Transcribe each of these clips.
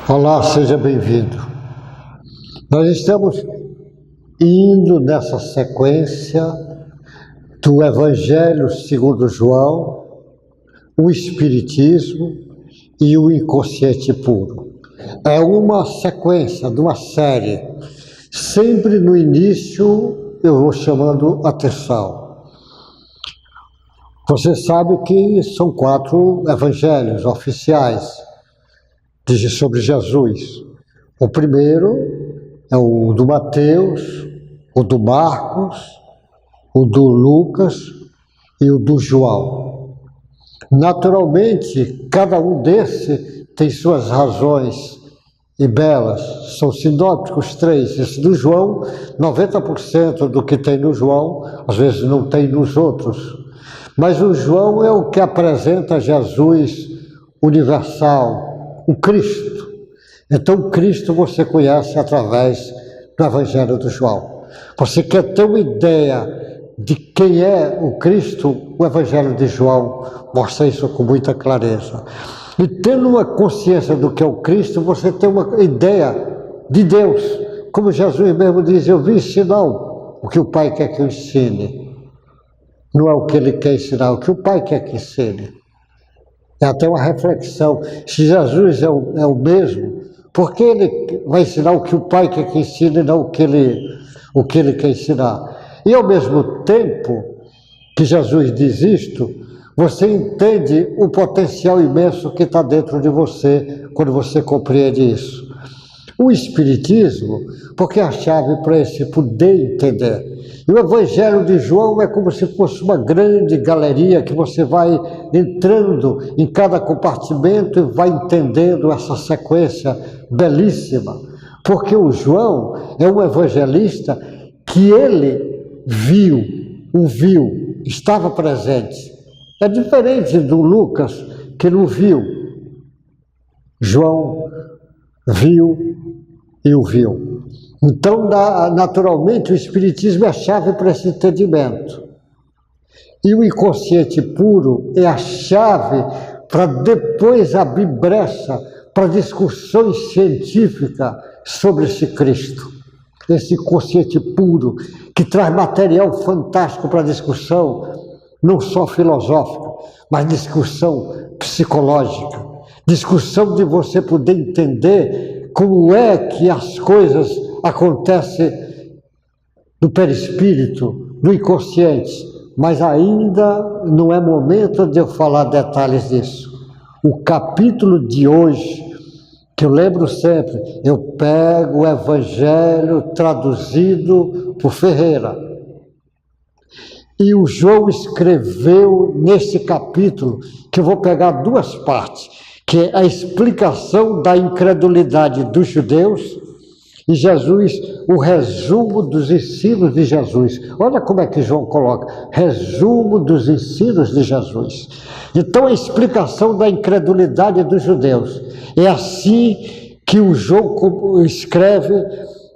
Olá, seja bem-vindo. Nós estamos indo nessa sequência do Evangelho segundo João, o Espiritismo e o inconsciente puro. É uma sequência de uma série. Sempre no início eu vou chamando atenção. Você sabe que são 4 evangelhos oficiais sobre Jesus. O primeiro é o do Mateus, o do Marcos, o do Lucas e o do João. Naturalmente, cada um desses tem suas razões e belas, são sinópticos 3. Esse do João, 90% do que tem no João, às vezes não tem nos outros. Mas o João é o que apresenta Jesus universal, o Cristo. Então, o Cristo você conhece através do Evangelho do João. Você quer ter uma ideia de quem é o Cristo? O Evangelho de João mostra isso com muita clareza. E tendo uma consciência do que é o Cristo, você tem uma ideia de Deus. Como Jesus mesmo diz, eu vim ensinar o que o Pai quer que eu ensine. Não é o que Ele quer ensinar, é o que o Pai quer que ensine. É até uma reflexão. Se Jesus é o mesmo, por que Ele vai ensinar o que o Pai quer que ensine e não o que ele quer ensinar? E ao mesmo tempo que Jesus diz isto, você entende o potencial imenso que está dentro de você quando você compreende isso. O Espiritismo, porque é a chave para esse poder entender. E o Evangelho de João é como se fosse uma grande galeria que você vai entrando em cada compartimento e vai entendendo essa sequência belíssima. Porque o João é um evangelista que ele viu, estava presente. É diferente do Lucas, que não viu. João viu e o viu. Então, naturalmente, o Espiritismo é a chave para esse entendimento. E o inconsciente puro é a chave para depois abrir brecha para discussões científicas sobre esse Cristo. Esse inconsciente puro que traz material fantástico para discussão, não só filosófica, mas discussão psicológica. Discussão de você poder entender como é que as coisas acontecem no perispírito, no inconsciente. Mas ainda não é momento de eu falar detalhes disso. O capítulo de hoje, que eu lembro sempre, eu pego o Evangelho traduzido por Ferreira. E o João escreveu nesse capítulo, que eu vou pegar 2 partes, que é a explicação da incredulidade dos judeus e Jesus, o resumo dos ensinos de Jesus. Olha como é que João coloca, resumo dos ensinos de Jesus. Então, a explicação da incredulidade dos judeus. É assim que o João escreve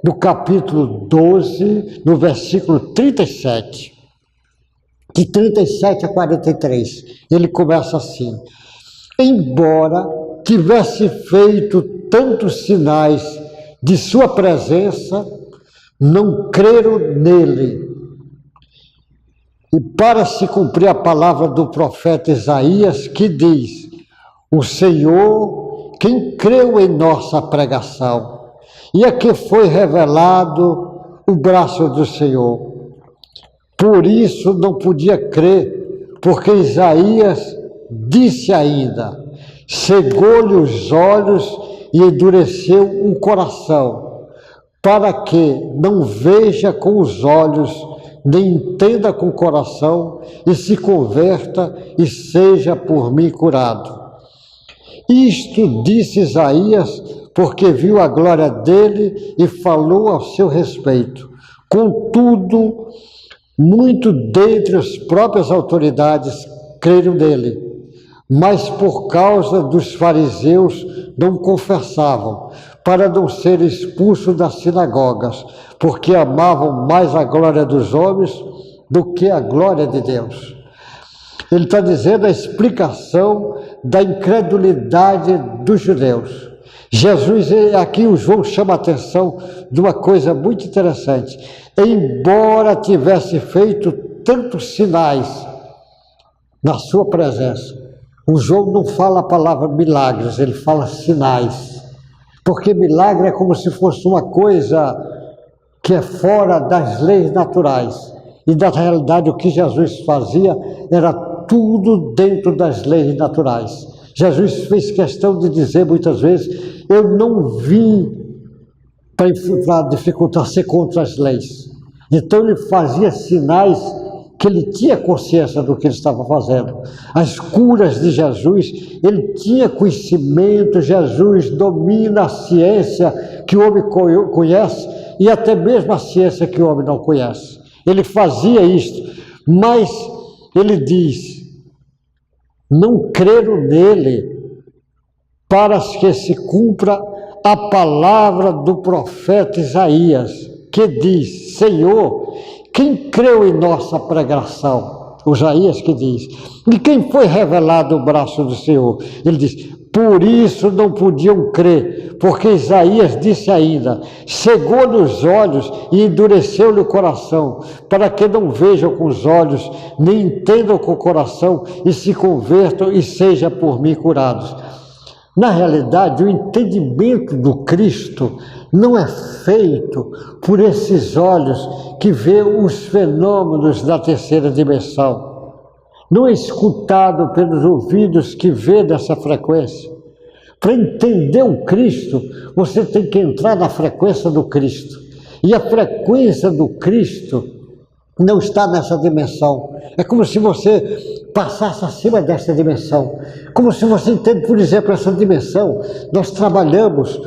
no capítulo 12, no versículo 37. De 37 a 43, ele começa assim: embora tivesse feito tantos sinais de sua presença, não creram nele. E para se cumprir a palavra do profeta Isaías, que diz: o Senhor, quem creu em nossa pregação, e a que foi revelado o braço do Senhor. Por isso não podia crer, porque Isaías disse ainda: cegou-lhe os olhos e endureceu o coração, para que não veja com os olhos, nem entenda com o coração, e se converta e seja por mim curado. Isto disse Isaías, porque viu a glória dele e falou ao seu respeito. Contudo, muito dentre as próprias autoridades creram nele, mas por causa dos fariseus não confessavam, para não ser expulsos das sinagogas, porque amavam mais a glória dos homens do que a glória de Deus. Ele está dizendo a explicação da incredulidade dos judeus. Jesus, aqui o João chama a atenção de uma coisa muito interessante. Embora tivesse feito tantos sinais na sua presença, o João não fala a palavra milagres, ele fala sinais. Porque milagre é como se fosse uma coisa que é fora das leis naturais. E na realidade o que Jesus fazia era tudo dentro das leis naturais. Jesus fez questão de dizer muitas vezes: eu não vim para dificultar, ser contra as leis. Então ele fazia sinais que ele tinha consciência do que ele estava fazendo. As curas de Jesus, ele tinha conhecimento, Jesus domina a ciência que o homem conhece e até mesmo a ciência que o homem não conhece. Ele fazia isto, mas ele diz: não creram nele para que se cumpra a palavra do profeta Isaías, que diz: Senhor, quem creu em nossa pregação? Isaías que diz: e quem foi revelado o braço do Senhor? Ele diz: por isso não podiam crer, porque Isaías disse ainda: cegou nos olhos e endureceu-lhe o coração, para que não vejam com os olhos, nem entendam com o coração, e se convertam e sejam por mim curados. Na realidade, o entendimento do Cristo não é feito por esses olhos que vê os fenômenos da terceira dimensão. Não é escutado pelos ouvidos que vê dessa frequência. Para entender o Cristo, você tem que entrar na frequência do Cristo. E a frequência do Cristo não está nessa dimensão. É como se você passasse acima dessa dimensão. Como se você entende, por exemplo, essa dimensão. Nós trabalhamos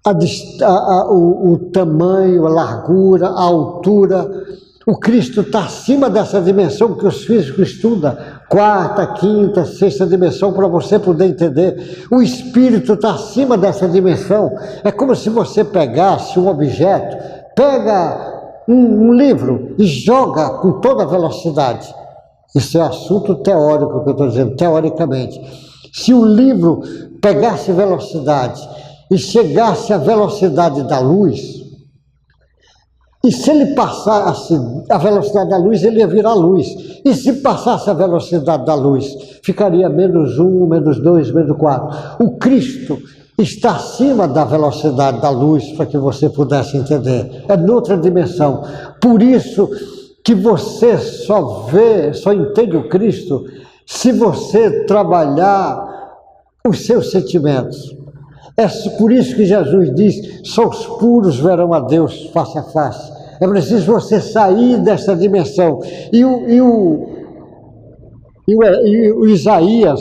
o tamanho, a largura, a altura. O Cristo está acima dessa dimensão que os físicos estudam, quarta, quinta, sexta dimensão, para você poder entender. O Espírito está acima dessa dimensão. É como se você pegasse um objeto, pega um livro e joga com toda a velocidade. Isso é assunto teórico que eu estou dizendo, teoricamente. Se o livro pegasse velocidade e chegasse à velocidade da luz, e se ele passasse a velocidade da luz, ele ia virar luz. E se passasse a velocidade da luz, ficaria menos 1, menos 2, menos 4. O Cristo está acima da velocidade da luz, para que você pudesse entender. É noutra dimensão. Por isso que você só entende o Cristo se você trabalhar os seus sentimentos. É por isso que Jesus diz: só os puros verão a Deus face a face. É preciso você sair dessa dimensão. E o Isaías,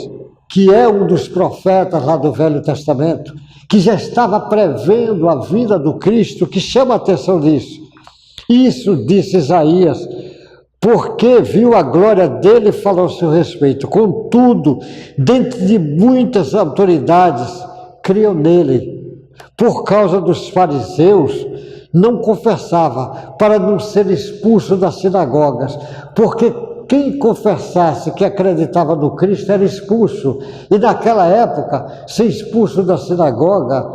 que é um dos profetas lá do Velho Testamento, que já estava prevendo a vinda do Cristo, que chama a atenção disso. Isso disse Isaías, porque viu a glória dele e falou a seu respeito. Contudo, dentro de muitas autoridades, criam nele. Por causa dos fariseus, não confessava, para não ser expulso das sinagogas, porque quem confessasse que acreditava no Cristo era expulso. E naquela época, ser expulso da sinagoga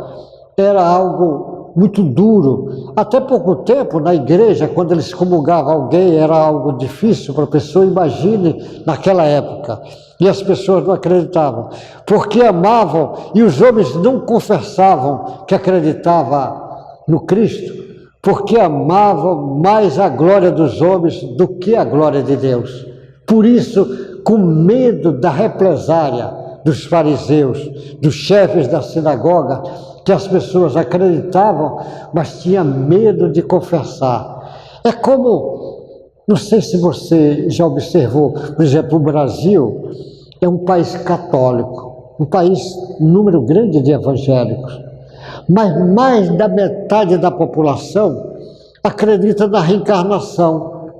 era algo muito duro. Até pouco tempo, na igreja, quando eles comungavam alguém, era algo difícil para a pessoa. Imagine naquela época. E as pessoas não acreditavam, porque amavam, e os homens não confessavam que acreditavam no Cristo, porque amavam mais a glória dos homens do que a glória de Deus. Por isso, com medo da represária dos fariseus, dos chefes da sinagoga, que as pessoas acreditavam, mas tinham medo de confessar. É como, não sei se você já observou, por exemplo, o Brasil é um país católico, um país, um número grande de evangélicos, mas mais da metade da população acredita na reencarnação.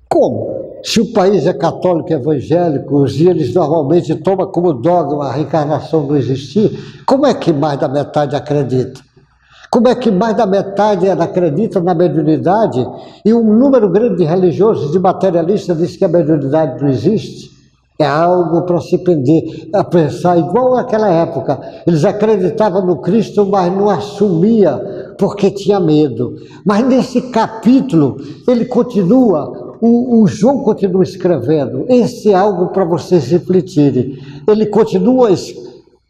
Como? Se o país é católico e evangélico, e eles normalmente tomam como dogma a reencarnação não existir, como é que mais da metade acredita? Como é que mais da metade acredita na mediunidade e um número grande de religiosos, de materialistas, diz que a mediunidade não existe? É algo para se prender, a pensar, igual naquela época. Eles acreditavam no Cristo, mas não assumia porque tinha medo. Mas nesse capítulo, ele continua, o João continua escrevendo. Esse é algo para vocês refletirem. Ele continua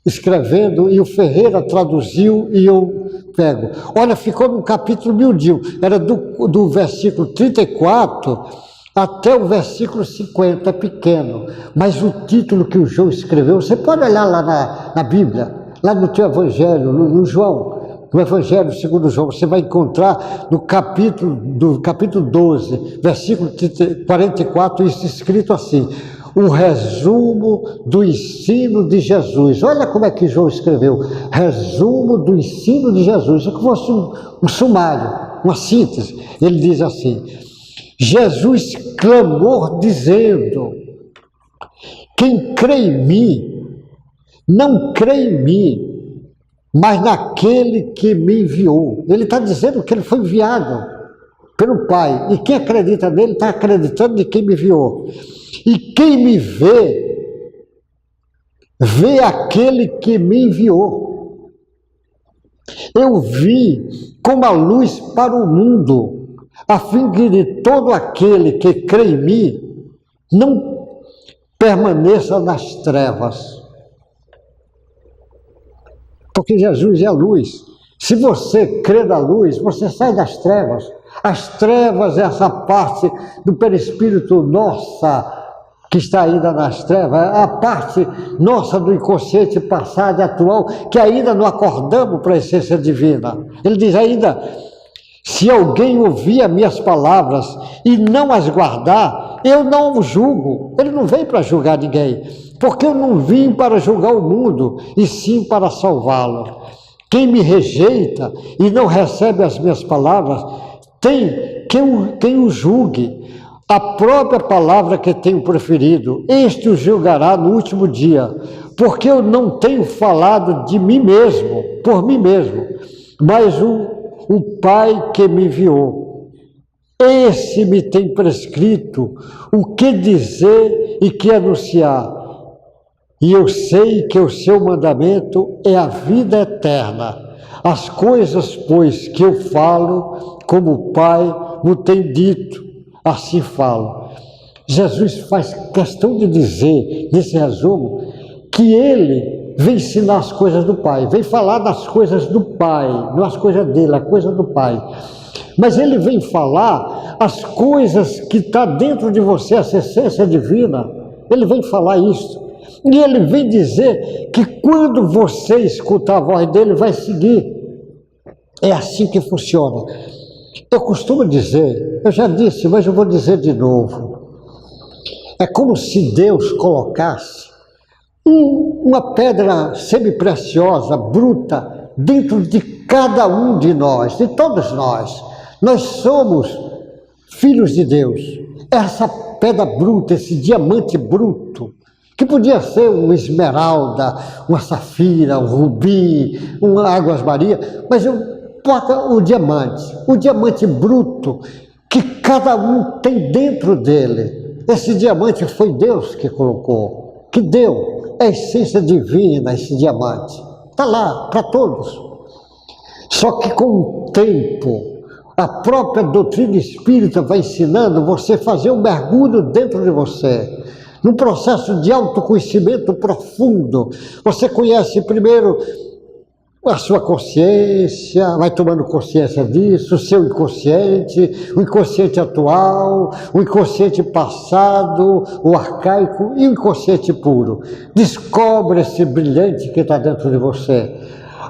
escrevendo e o Ferreira traduziu e eu pego. Olha, ficou no capítulo miudinho, era do versículo 34 até o versículo 50, pequeno, mas o título que o João escreveu, você pode olhar lá na Bíblia, lá no teu Evangelho, no João, no Evangelho segundo João, você vai encontrar no capítulo 12, versículo 44, isso escrito assim: o resumo do ensino de Jesus. Olha como é que João escreveu, resumo do ensino de Jesus, é que fosse um sumário, uma síntese. Ele diz assim: Jesus clamou dizendo, quem crê em mim, não crê em mim, mas naquele que me enviou. Ele está dizendo que ele foi enviado pelo Pai, e quem acredita nele está acreditando em quem me enviou. E quem me vê, vê aquele que me enviou. Eu vim como a luz para o mundo, a fim que de todo aquele que crê em mim não permaneça nas trevas. Porque Jesus é a luz. Se você crê na luz, você sai das trevas. As trevas é essa parte do perispírito nossa, que está ainda nas trevas, a parte nossa do inconsciente passado e atual, que ainda não acordamos para a essência divina. Ele diz ainda: se alguém ouvir as minhas palavras e não as guardar, eu não o julgo. Ele não veio para julgar ninguém, porque eu não vim para julgar o mundo, e sim para salvá-lo. Quem me rejeita e não recebe as minhas palavras, tem quem o julgue. A própria palavra que tenho preferido, este o julgará no último dia, porque eu não tenho falado de mim mesmo, por mim mesmo, mas o Pai que me enviou. Esse me tem prescrito o que dizer e que anunciar. E eu sei que o seu mandamento é a vida eterna. As coisas, pois, que eu falo, como o Pai me tem dito, assim falo. Jesus faz questão de dizer, nesse resumo, que ele vem ensinar as coisas do Pai, vem falar das coisas do Pai, não as coisas dele, a coisa do Pai. Mas ele vem falar as coisas que está dentro de você, essa essência divina. Ele vem falar isso. E ele vem dizer que quando você escutar a voz dele, vai seguir. É assim que funciona. Eu costumo dizer, eu já disse, mas eu vou dizer de novo. É como se Deus colocasse uma pedra semi-preciosa, bruta, dentro de cada um de nós, de todos nós. Nós somos filhos de Deus. Essa pedra bruta, esse diamante bruto, que podia ser uma esmeralda, uma safira, um rubi, uma águas maria, mas o diamante bruto, que cada um tem dentro dele. Esse diamante foi Deus que colocou, que deu, é a essência divina, esse diamante. Está lá, para todos. Só que com o tempo, a própria doutrina espírita vai ensinando você a fazer um mergulho dentro de você, num processo de autoconhecimento profundo. Você conhece primeiro a sua consciência, vai tomando consciência disso, o seu inconsciente, o inconsciente atual, o inconsciente passado, o arcaico e o inconsciente puro. Descobre esse brilhante que está dentro de você.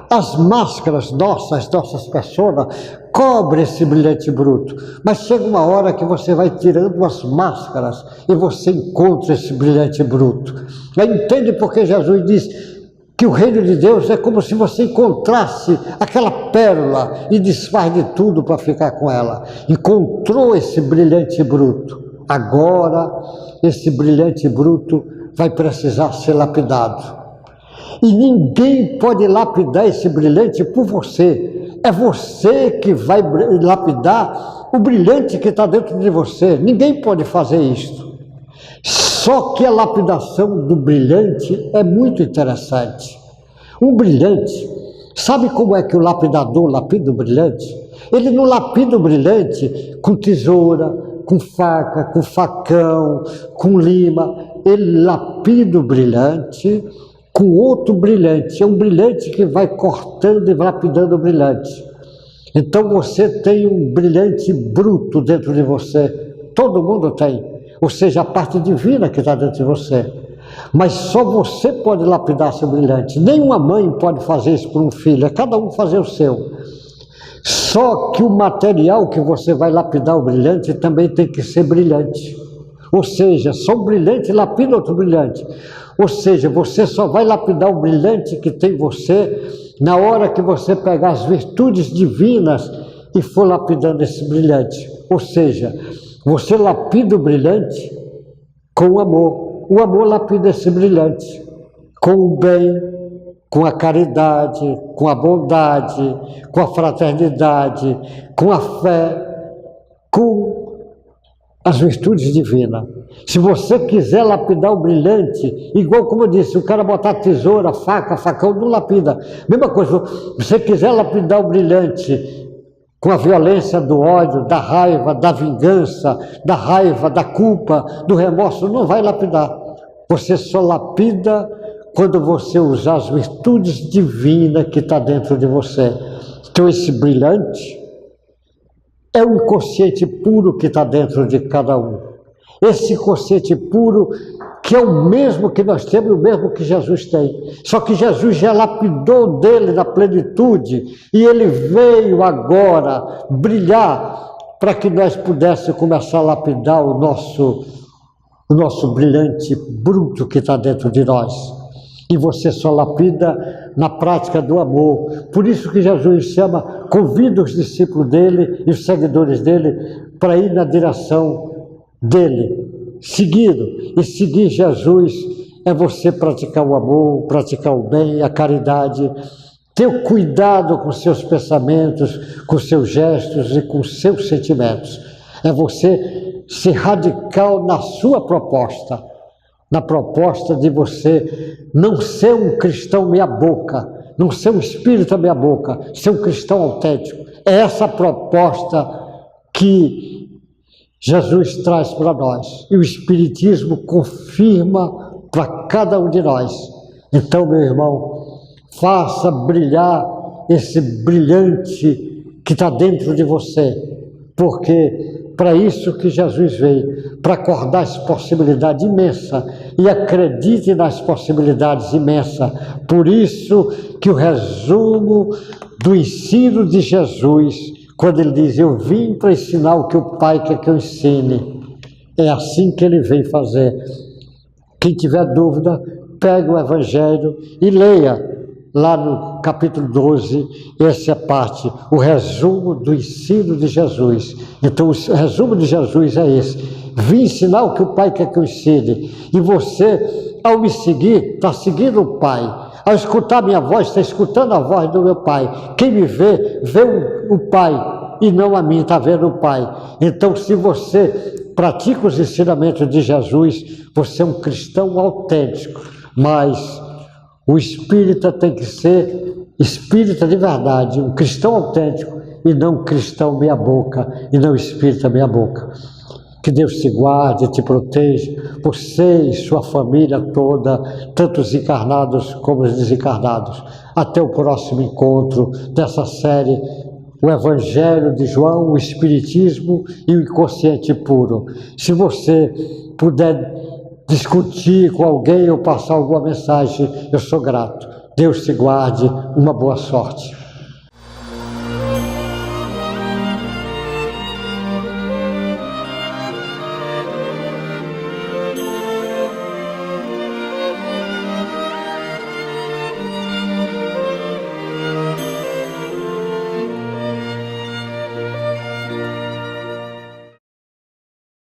As máscaras nossas personas, cobre esse brilhante bruto. Mas chega uma hora que você vai tirando as máscaras e você encontra esse brilhante bruto. Aí entende porque Jesus diz que o reino de Deus é como se você encontrasse aquela pérola e desfaz de tudo para ficar com ela. Encontrou esse brilhante bruto. Agora, esse brilhante bruto vai precisar ser lapidado. E ninguém pode lapidar esse brilhante por você. É você que vai lapidar o brilhante que está dentro de você. Ninguém pode fazer isso. Só que a lapidação do brilhante é muito interessante. Um brilhante, sabe como é que o lapidador lapida o brilhante? Ele não lapida o brilhante com tesoura, com faca, com facão, com lima. Ele lapida o brilhante com outro brilhante. É um brilhante que vai cortando e lapidando o brilhante. Então você tem um brilhante bruto dentro de você. Todo mundo tem. Ou seja, a parte divina que está dentro de você. Mas só você pode lapidar seu brilhante. Nenhuma mãe pode fazer isso por um filho. É cada um fazer o seu. Só que o material que você vai lapidar o brilhante também tem que ser brilhante. Ou seja, só um brilhante lapida outro brilhante. Ou seja, você só vai lapidar o brilhante que tem você na hora que você pegar as virtudes divinas e for lapidando esse brilhante. Ou seja, você lapida o brilhante com o amor. O amor lapida esse brilhante com o bem, com a caridade, com a bondade, com a fraternidade, com a fé, com as virtudes divinas. Se você quiser lapidar o brilhante, igual como eu disse, o cara botar tesoura, faca, facão, não lapida. Mesma coisa, se você quiser lapidar o brilhante com a violência do ódio, da raiva, da vingança, da raiva, da culpa, do remorso, não vai lapidar. Você só lapida quando você usar as virtudes divinas que está dentro de você. Então esse brilhante é o inconsciente puro que está dentro de cada um. Esse inconsciente puro que é o mesmo que nós temos, o mesmo que Jesus tem. Só que Jesus já lapidou dele na plenitude e ele veio agora brilhar para que nós pudéssemos começar a lapidar o nosso brilhante bruto que está dentro de nós. E você só lapida na prática do amor. Por isso que Jesus chama, convida os discípulos dele e os seguidores dele para ir na direção dele. Seguido. E seguir Jesus é você praticar o amor, praticar o bem, a caridade, ter cuidado com seus pensamentos, com seus gestos e com seus sentimentos. É você ser radical na sua proposta. Na proposta de você não ser um cristão meia-boca, não ser um espírita meia-boca, ser um cristão autêntico. É essa a proposta que Jesus traz para nós. E o Espiritismo confirma para cada um de nós. Então, meu irmão, faça brilhar esse brilhante que está dentro de você, porque para isso que Jesus veio, para acordar essa possibilidade imensa, e acredite nas possibilidades imensas. Por isso que o resumo do ensino de Jesus, quando ele diz, eu vim para ensinar o que o Pai quer que eu ensine, é assim que ele veio fazer. Quem tiver dúvida, pegue o Evangelho e leia lá no capítulo 12, essa é a parte, o resumo do ensino de Jesus. Então, o resumo de Jesus é esse. Vim ensinar o que o Pai quer que eu ensine. E você, ao me seguir, está seguindo o Pai. Ao escutar minha voz, está escutando a voz do meu Pai. Quem me vê, vê o Pai, e não a mim, está vendo o Pai. Então, se você pratica os ensinamentos de Jesus, você é um cristão autêntico. Mas o espírita tem que ser espírita de verdade, um cristão autêntico, e não cristão meia-boca, e não espírita meia-boca. Que Deus te guarde, te proteja, você e sua família toda, tanto os encarnados como os desencarnados. Até o próximo encontro dessa série, o Evangelho de João, o Espiritismo e o Inconsciente Puro. Se você puder discutir com alguém ou passar alguma mensagem, eu sou grato. Deus te guarde, uma boa sorte.